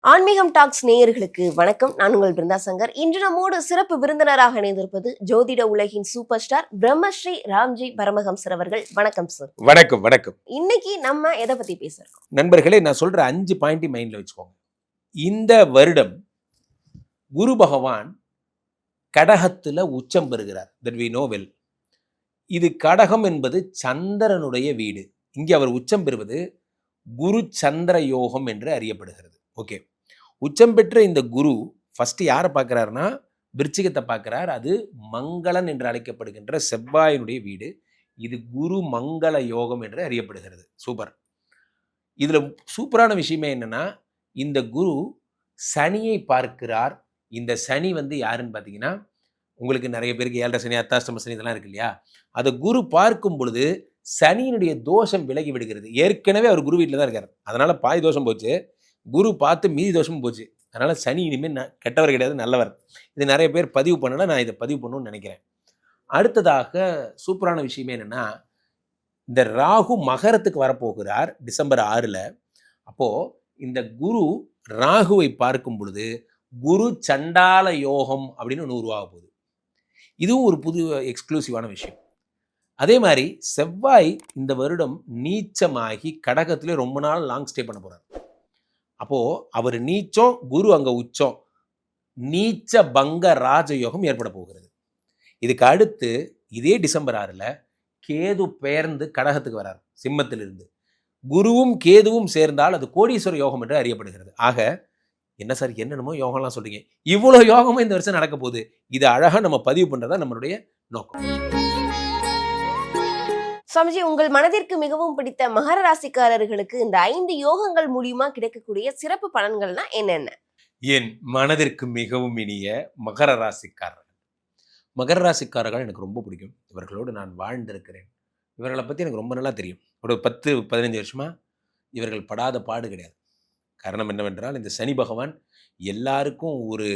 ஆன்மீகம் டாக்ஸ் நேயர்களுக்கு வணக்கம். நான் உங்கள் பிருந்தா சங்கர். இன்று நம்மோடு சிறப்பு விருந்தினராக இணைந்திருப்பது ஜோதிட உலகின் சூப்பர் ஸ்டார் பிரம்மஸ்ரீ ராம்ஜி பரமஹம்சர் அவர்கள். வணக்கம் சார். வணக்கம் வணக்கம். இன்னைக்கு நம்ம எதை பத்தி பேசுறோம்? நண்பர்களே, நான் சொல்ற 5 பாயிண்ட் மைண்ட்ல வச்சுக்கோங்க. இந்த வருடம் குரு பகவான் கடகத்துல உச்சம் பெறுகிறார். That we know well. இது கடகம் என்பது சந்திரனுடைய வீடு. இங்கே அவர் உச்சம் பெறுவது குரு சந்திர யோகம் என்று அறியப்படுகிறது. ஓகே, உச்சம் பெற்ற இந்த குரு ஃபர்ஸ்ட் யாரை பார்க்கிறாருன்னா விருச்சிகத்தை பார்க்கிறார். அது மங்களன் என்று அழைக்கப்படுகின்ற செவ்வாயினுடைய வீடு. இது குரு மங்கள யோகம் என்று அறியப்படுகிறது. சூப்பர். இதுல சூப்பரான விஷயமே என்னன்னா, இந்த குரு சனியை பார்க்கிறார். இந்த சனி யாருன்னு பார்த்தீங்கன்னா, உங்களுக்கு நிறைய பேருக்கு 7.5 சனி, அர்த்தாஷ்டம சனி இதெல்லாம் இருக்கு இல்லையா? அதை குரு பார்க்கும் பொழுது சனியினுடைய தோஷம் விலகி விடுகிறது. ஏற்கனவே அவர் குரு வீட்டில் தான் இருக்கார். அதனால பாதி தோஷம் போச்சு. குரு பார்த்து மீதி தோஷமும் போச்சு. அதனால சனி இனிமேல் கெட்டவர் கிடையாது, நல்லவர். இது நிறைய பேர் பதிவு பண்ணல. நான் இதை பதிவு பண்ணணும்னு நினைக்கிறேன். அடுத்ததாக சூப்பரான விஷயமே என்னன்னா, இந்த ராகு மகரத்துக்கு வரப்போகிறார் டிசம்பர் 6ல். அப்போ இந்த குரு ராகுவை பார்க்கும் பொழுது குரு சண்டால யோகம் அப்படின்னு ஒன்று உருவாக போகுது. இதுவும் ஒரு புது எக்ஸ்க்ளூசிவான விஷயம். அதே மாதிரி செவ்வாய் இந்த வருடம் நீச்சமாகி கடகத்திலே ரொம்ப நாள் லாங் ஸ்டே பண்ண போறார். அப்போ அவர் நீச்சம், குரு அங்க உச்சம், நீச்ச பங்க ராஜயோகம் ஏற்பட போகிறது. இதுக்கு அடுத்து இதே டிசம்பர் 6ல் கேது பெயர்ந்து கடகத்துக்கு வரார் சிம்மத்திலிருந்து. குருவும் கேதுவும் சேர்ந்தால் அது கோடீஸ்வர யோகம் என்று அறியப்படுகிறது. ஆக என்ன சார் என்னென்னமோ யோகம்லாம் சொல்றீங்க, இவ்வளோ யோகமும் இந்த வருஷம் நடக்க போகுது. இது அழகா நம்ம பதிவு பண்றதா நம்மளுடைய நோக்கம். சுவாமிஜி, உங்கள் மனதிற்கு மிகவும் பிடித்த மகர ராசிக்காரர்களுக்கு இந்த 5 யோகங்கள் மூலியமா கிடைக்கக்கூடிய சிறப்பு பலன்கள்னா என்னென்ன? என் மனதிற்கு மிகவும் இனிய மகர ராசிக்காரர்கள். மகர ராசிக்காரர்கள் எனக்கு ரொம்ப பிடிக்கும். இவர்களோடு நான் வாழ்ந்திருக்கிறேன். இவர்களை பற்றி எனக்கு ரொம்ப நல்லா தெரியும். ஒரு 10-15 வருஷமா இவர்கள் படாத பாடு கிடையாது. காரணம் என்னவென்றால், இந்த சனி பகவான் எல்லாருக்கும் ஒரு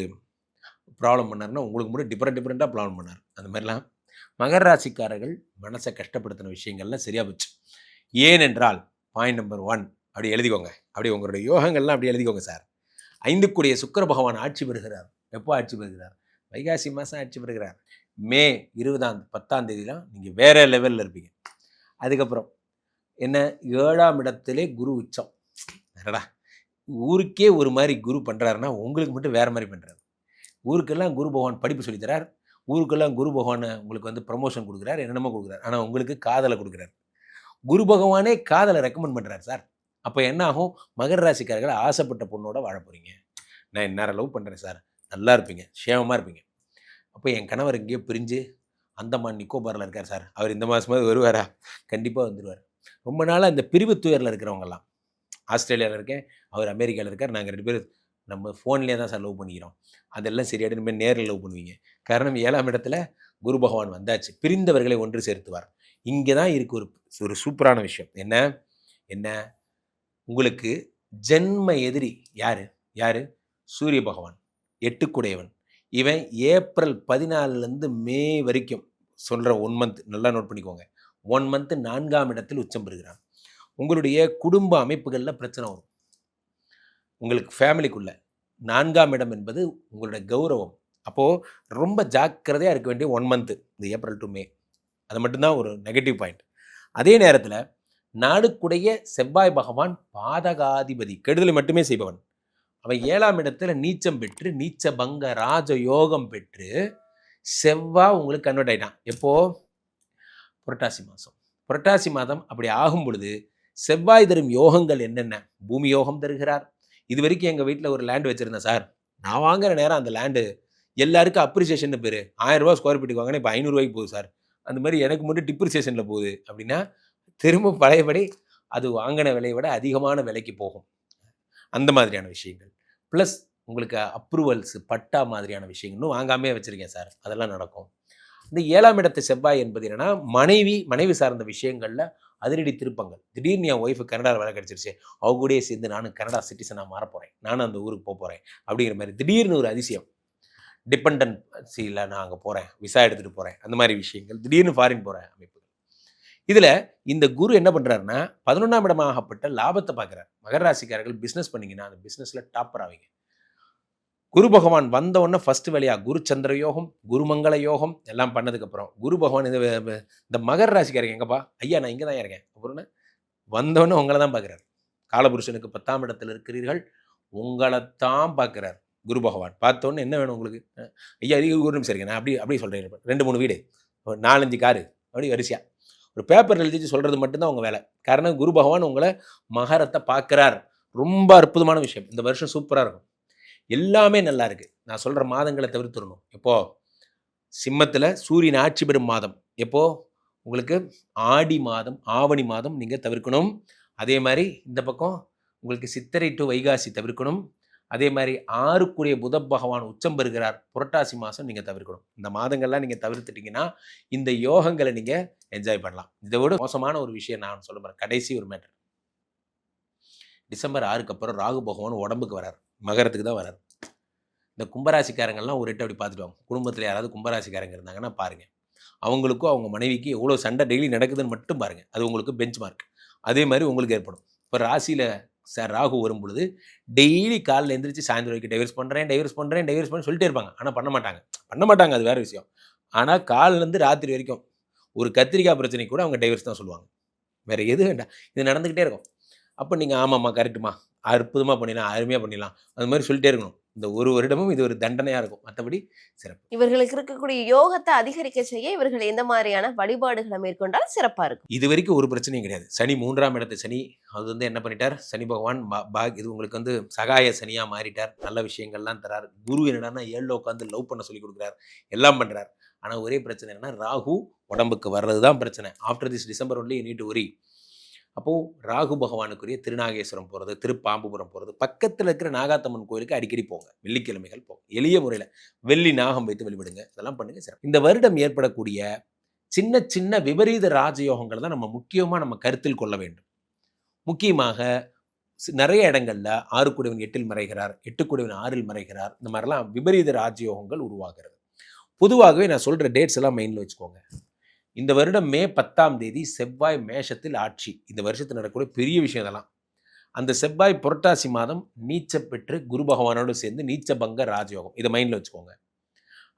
ப்ராப்ளம் பண்ணார்னா உங்களுக்கு மட்டும் டிஃப்ரெண்ட்டாக ப்ராப்ளம் பண்ணார். அந்த மாதிரிலாம் மகர ராசிக்காரர்கள் மனசை கஷ்டப்படுத்தின விஷயங்கள்லாம் சரியா போச்சு. ஏனென்றால் பாயிண்ட் நம்பர் 1 அப்படி எழுதிக்கோங்க. அப்படி உங்களுடைய யோகங்கள்லாம் அப்படி எழுதிக்கோங்க சார். 5 கூடிய சுக்கிர பகவான் ஆட்சி பெறுகிறார். எப்போ ஆட்சி பெறுகிறார்? வைகாசி மாதம் ஆட்சி பெறுகிறார். மே 10ஆம் தேதிலாம் நீங்கள் வேற லெவலில் இருப்பீங்க. அதுக்கப்புறம் என்ன, 7ஆம் இடத்திலே குரு உச்சம். என்னடா ஊருக்கே ஒரு மாதிரி குரு பண்ணுறாருன்னா உங்களுக்கு மட்டும் வேற மாதிரி பண்ணுறாரு. ஊருக்கெல்லாம் குரு பகவான் படிப்பு சொல்லித்தரார். ஊருக்கெல்லாம் குரு பகவான் உங்களுக்கு ப்ரமோஷன் கொடுக்குறார், என்னென்னமோ கொடுக்குறாரு. ஆனால் உங்களுக்கு காதலை கொடுக்குறாரு. குரு பகவானே காதலை ரெக்கமெண்ட் பண்ணுறாரு சார். அப்போ என்ன ஆகும்? மகர ராசிக்காரர்கள் ஆசைப்பட்ட பொண்ணோட வாழ போகிறீங்க. நான் இந்நேரம் லவ் பண்ணுறேன் சார், நல்லா இருப்பீங்க, சேமமாக இருப்பீங்க. அப்போ என் கணவர் எங்கேயோ பிரிஞ்சு அந்தமான் நிக்கோபாரில் இருக்கார் சார், அவர் இந்த மாதமாவது வருவாரா? கண்டிப்பாக வந்துடுவார். ரொம்ப நாளாக இந்த பிரிவு துயரில் இருக்கிறவங்கெல்லாம், ஆஸ்திரேலியாவில் இருக்கேன், அவர் அமெரிக்காவில் இருக்கார், நாங்கள் 2 பேரும் நம்ம ஃபோன்லேயே தான் சார் லவ் பண்ணிக்கிறோம். அதெல்லாம் சரியாடு, இனிமேல் நேரில் லவ் பண்ணுவீங்க. காரணம் 7ஆம் இடத்துல குரு பகவான் வந்தாச்சு. பிரிந்தவர்களை ஒன்று சேர்த்துவார். இங்கே தான் இருக்கு ஒரு சூப்பரான விஷயம். என்ன என்ன உங்களுக்கு ஜென்ம எதிரி யாரு? சூரிய பகவான், 8 இவன் ஏப்ரல் 14லேருந்து மே வரைக்கும் சொல்கிற 1 மந்த் நல்லா நோட் பண்ணிக்கோங்க. 1 மந்த் 4ஆம் இடத்தில் உச்சம் பெறுகிறான். உங்களுடைய குடும்ப அமைப்புகளில் பிரச்சனை வரும். உங்களுக்கு ஃபேமிலிக்குள்ள 4ஆம் இடம் என்பது உங்களுடைய கௌரவம். அப்போது ரொம்ப ஜாக்கிரதையாக இருக்க வேண்டிய 1 மந்த், இந்த ஏப்ரல் டு மே. அது மட்டும்தான் ஒரு நெகட்டிவ் பாயிண்ட். அதே நேரத்தில் நாடுக்குடைய செவ்வாய் பகவான் பாதகாதிபதி, கெடுதலை மட்டுமே செய்பவன். அவன் 7ஆம் இடத்துல நீச்சம் பெற்று நீச்ச பங்க ராஜ யோகம் பெற்று செவ்வாய் உங்களுக்கு கன்வெர்ட் ஆயிட்டான். எப்போ? புரட்டாசி மாதம் அப்படி ஆகும் பொழுது செவ்வாய் தரும் யோகங்கள் என்னென்ன? பூமி யோகம் தருகிறார். இது வரைக்கும் எங்கள் வீட்டில் ஒரு லேண்டு வச்சுருந்தேன் சார், நான் வாங்குற நேரம் அந்த லேண்டு எல்லாருக்கும் அப்ரிசியேஷன் பேர் 1000 ரூபா ஸ்கொயர் ஃபீட்டுக்கு வாங்கினா இப்போ 500 ரூபாய்க்கு போகுது சார். அந்த மாதிரி எனக்கு மட்டும் டிப்ரிசியேஷனில் போகுது அப்படின்னா திரும்ப பழையபடி அது வாங்கின விலையை விட அதிகமான விலைக்கு போகும். அந்த மாதிரியான விஷயங்கள் ப்ளஸ் உங்களுக்கு அப்ரூவல்ஸ், பட்டா மாதிரியான விஷயங்கள் இன்னும் வாங்காமே வச்சுருக்கேன் சார், அதெல்லாம் நடக்கும். இந்த 7ஆம் இடத்து செவ்வாய் என்பது என்னன்னா, மனைவி சார்ந்த விஷயங்களில் அதிரடி திருப்பங்கள். திடீர்னு என் ஒய்ஃபு கனடாவில் வேலை கிடச்சிருச்சு, அவ கூடயே சேர்ந்து நானும் கனடா சிட்டிசனாக மாறப்போகிறேன், நானும் அந்த ஊருக்கு போகிறேன் அப்படிங்கிற மாதிரி திடீர்னு ஒரு அதிசயம். டிபெண்டன்சியில் நான் அங்கே போகிறேன், விசா எடுத்துகிட்டு போகிறேன், அந்த மாதிரி விஷயங்கள். திடீர்னு ஃபாரின் போகிற அமைப்புகள். இதுல இந்த குரு என்ன பண்றாருன்னா 11ஆம் இடமாகப்பட்ட லாபத்தை பார்க்கிறார். மகர ராசிக்காரர்கள் பிசினஸ் பண்ணீங்கன்னா அந்த பிசினஸ்ல டாப்பர் ஆவீங்க. குரு பகவான் வந்த உடனே ஃபர்ஸ்ட் வேலையா குரு சந்திர யோகம், குருமங்கள யோகம் எல்லாம் பண்ணதுக்கு அப்புறம் குரு பகவான் இந்த மகர ராசிக்காரங்க எங்கப்பா? ஐயா நான் இங்க தான் இருக்கேன். அப்புறம் வந்தோடனே உங்களை தான் பார்க்குறாரு. காலபுருஷனுக்கு 10ஆம் இடத்துல இருக்கிறீர்கள், உங்களைத்தான் பார்க்குறார் குரு பகவான். பார்த்தோன்னே என்ன வேணும் உங்களுக்கு? ஐயா இது ஒரு நிமிஷம் இருக்கேன், நான் அப்படி சொல்கிறேன். 2-3 வீடு, ஒரு 4-5 காரு, அப்படி வரிசையா ஒரு பேப்பர் எழுதிச்சு சொல்கிறது மட்டும்தான் உங்கள் வேலை. காரணம் குரு பகவான் உங்களை மகரத்தை பார்க்குறார். ரொம்ப அற்புதமான விஷயம். இந்த வருஷம் சூப்பராக இருக்கும். எல்லாமே நல்லா இருக்குது. நான் சொல்கிற மாதங்களை தவிர்த்துடணும். எப்போது? சிம்மத்தில் சூரியன் ஆட்சி பெறும் மாதம் எப்போது? உங்களுக்கு ஆடி மாதம், ஆவணி மாதம் நீங்கள் தவிர்க்கணும். அதே மாதிரி இந்த பக்கம் உங்களுக்கு சித்திரை டு வைகாசி தவிர்க்கணும். அதே மாதிரி 6க்குரிய புத பகவான் உச்சம் பெறுகிறார். புரட்டாசி மாதம் நீங்கள் தவிர்க்கணும். இந்த மாதங்கள்லாம் நீங்கள் தவிர்த்துட்டிங்கன்னா இந்த யோகங்களை நீங்கள் என்ஜாய் பண்ணலாம். இதை விட மோசமான ஒரு விஷயம் நான் சொல்ல போகிறேன். கடைசி ஒரு மேட்டர். டிசம்பர் 6க்கு அப்புறம் ராகு பகவான் உடம்புக்கு வரார், மகரத்துக்கு தான் வரார். இந்த கும்பராசிக்காரங்கள்லாம் ஒரு எட்டு அப்படி பார்த்துட்டு வாங்க. குடும்பத்தில் யாராவது கும்பராசிக்காரங்க இருந்தாங்கன்னா பாருங்கள், அவங்களுக்கும் அவங்க மனைவிக்கு எவ்வளோ சண்டை டெய்லி நடக்குதுன்னு மட்டும் பாருங்கள். அது உங்களுக்கு பெஞ்ச் மார்க். அதே மாதிரி உங்களுக்கு ஏற்படும். இப்போ ராசியில் ராகு வரும் பொழுது டெய்லி காலையில் எழுந்திரிச்சு சாயந்தரம் வரைக்கும் டைவர்ஸ் பண்ணுறேன் சொல்லிட்டே இருப்பாங்க. ஆனால் பண்ண மாட்டாங்க, அது வேறு விஷயம். ஆனால் காலிலேருந்து ராத்திரி வரைக்கும் ஒரு கத்திரிக்காய் பிரச்சனை கூட அவங்க டைவர்ஸ் தான் சொல்லுவாங்க. வேறு எது வேண்டாம், இது நடந்துக்கிட்டே இருக்கும். அப்போ நீங்கள் ஆமாம்மா கரெக்டுமா, அற்புதமாக பண்ணிடலாம், அருமையாக பண்ணிடலாம், அது மாதிரி சொல்லிட்டே இருக்கணும். இந்த ஒரு வருடமும் இது ஒரு தண்டனையாக இருக்கும். மற்றபடி சிறப்பு. இவர்களுக்கு இருக்கக்கூடிய யோகத்தை அதிகரிக்க செய்ய இவர்கள் எந்த மாதிரியான வழிபாடுகளை மேற்கொண்டால் சிறப்பா இருக்கும்? இது வரைக்கும் ஒரு பிரச்சனையும் கிடையாது. சனி 3ஆம் இடத்து சனி, அது என்ன பண்ணிட்டார்? சனி பகவான் இது உங்களுக்கு சகாய சனியாக மாறிட்டார். நல்ல விஷயங்கள்லாம் தரார். குரு என்னடான்னா 7ல் உட்காந்து லவ் பண்ண சொல்லி கொடுக்குறார், எல்லாம் பண்ணுறார். ஆனால் ஒரே பிரச்சனை என்னன்னா ராகு உடம்புக்கு வர்றது தான் பிரச்சனை. After this December only you need to worry. அப்போது ராகு பகவானுக்குரிய திருநாகேஸ்வரம் போகிறது, திருப்பாம்புபுரம் போகிறது, பக்கத்தில் இருக்கிற நாகாத்தம்மன் கோயிலுக்கு அடிக்கடி போங்க. வெள்ளிக்கிழமைகள் போங்க. எளிய முறையில் வெள்ளி நாகம் வைத்து வழிபடுங்க. இதெல்லாம் பண்ணுங்க சார். இந்த வருடம் ஏற்படக்கூடிய சின்ன சின்ன விபரீத ராஜயோகங்கள் தான் நம்ம கருத்தில் கொள்ள வேண்டும். முக்கியமாக நிறைய இடங்கள்ல 6 8ல் மறைகிறார், 8 6ல் மறைகிறார். இந்த மாதிரிலாம் விபரீத ராஜயோகங்கள் உருவாகிறது. பொதுவாகவே நான் சொல்கிற டேட்ஸ் எல்லாம் மைண்டில் வச்சுக்கோங்க. இந்த வருடம் மே 10ஆம் தேதி செவ்வாய் மேஷத்தில் ஆட்சி. இந்த வருஷத்தில் நடக்கக்கூடிய பெரிய விஷயம் இதெல்லாம். அந்த செவ்வாய் புரட்டாசி மாதம் நீச்ச பெற்று குரு பகவானோடு சேர்ந்து நீச்சபங்க ராஜயோகம். இதை மைண்டில் வச்சுக்கோங்க.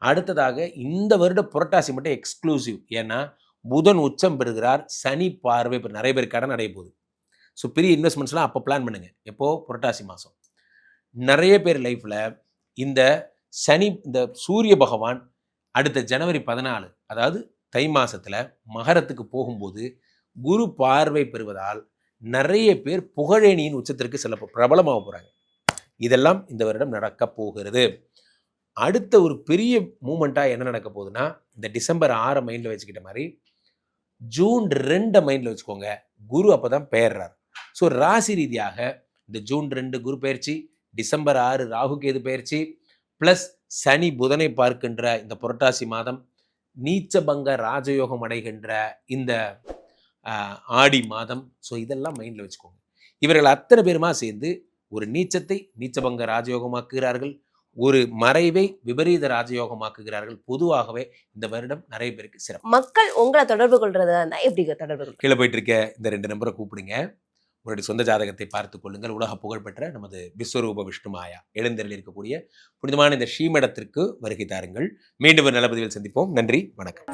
அடுத்ததாக இந்த வருட புரட்டாசி மட்டும் எக்ஸ்க்ளூசிவ். ஏன்னா புதன் உச்சம் பெறுகிறார், சனி பார்வை. இப்போ நிறைய பேர் கடன் அடைய போகுது. ஸோ பெரிய இன்வெஸ்ட்மெண்ட்ஸ்லாம் அப்போ பிளான் பண்ணுங்கள். எப்போது? புரட்டாசி மாதம். நிறைய பேர் லைஃப்பில் இந்த சனி, இந்த சூரிய பகவான் அடுத்த ஜனவரி 14, அதாவது தை மாசத்துல மகரத்துக்கு போகும்போது குரு பார்வை பெறுவதால் நிறைய பேர் புகழேணியின் உச்சத்திற்கு செல்ல பிரபலமாக போகிறாங்க. இதெல்லாம் இந்த வருடம் நடக்க போகிறது. அடுத்த ஒரு பெரிய மூமெண்ட்டாக என்ன நடக்க போகுதுன்னா, இந்த டிசம்பர் 6 மைண்டில் வச்சுக்கிட்ட மாதிரி ஜூன் 2 மைண்டில் வச்சுக்கோங்க. குரு அப்போ தான் பெயர்றார். ஸோ ராசி ரீதியாக இந்த ஜூன் 2 குரு பயிற்சி, டிசம்பர் 6 ராகு கேது பயிற்சி, ப்ளஸ் சனி புதனை பார்க்கின்ற இந்த புரட்டாசி மாதம், நீச்சபங்க ராஜயோகம் அடைகின்ற இந்த ஆடி மாதம். ஸோ இதெல்லாம் மைண்டில் வச்சுக்கோங்க. இவர்கள் அத்தனை பேருமா சேர்ந்து ஒரு நீச்சத்தை நீச்சபங்க ராஜயோகமாக்குகிறார்கள், ஒரு மறைவை விபரீத ராஜயோகமாக்குகிறார்கள். பொதுவாகவே இந்த வருடம் நிறைய பேருக்கு சிறப்பு. மக்கள் உங்களை தொடர்பு கொள்றதா இருந்தா எப்படி தொடர்பு? கீழே போயிட்டு இருக்க இந்த 2 நம்பரை கூப்பிடுங்க. உங்களுடைய சொந்த ஜாதகத்தை பார்த்துக் கொள்ளுங்கள். உலக புகழ்பெற்ற நமது விஸ்வரூப விஷ்ணு மாயா எழுந்தரில் இருக்கக்கூடிய புனிதமான இந்த ஸ்ரீமடத்திற்கு வருகை தாருங்கள். மீண்டும் ஒரு நல்ல பதிவில் சந்திப்போம். நன்றி, வணக்கம்.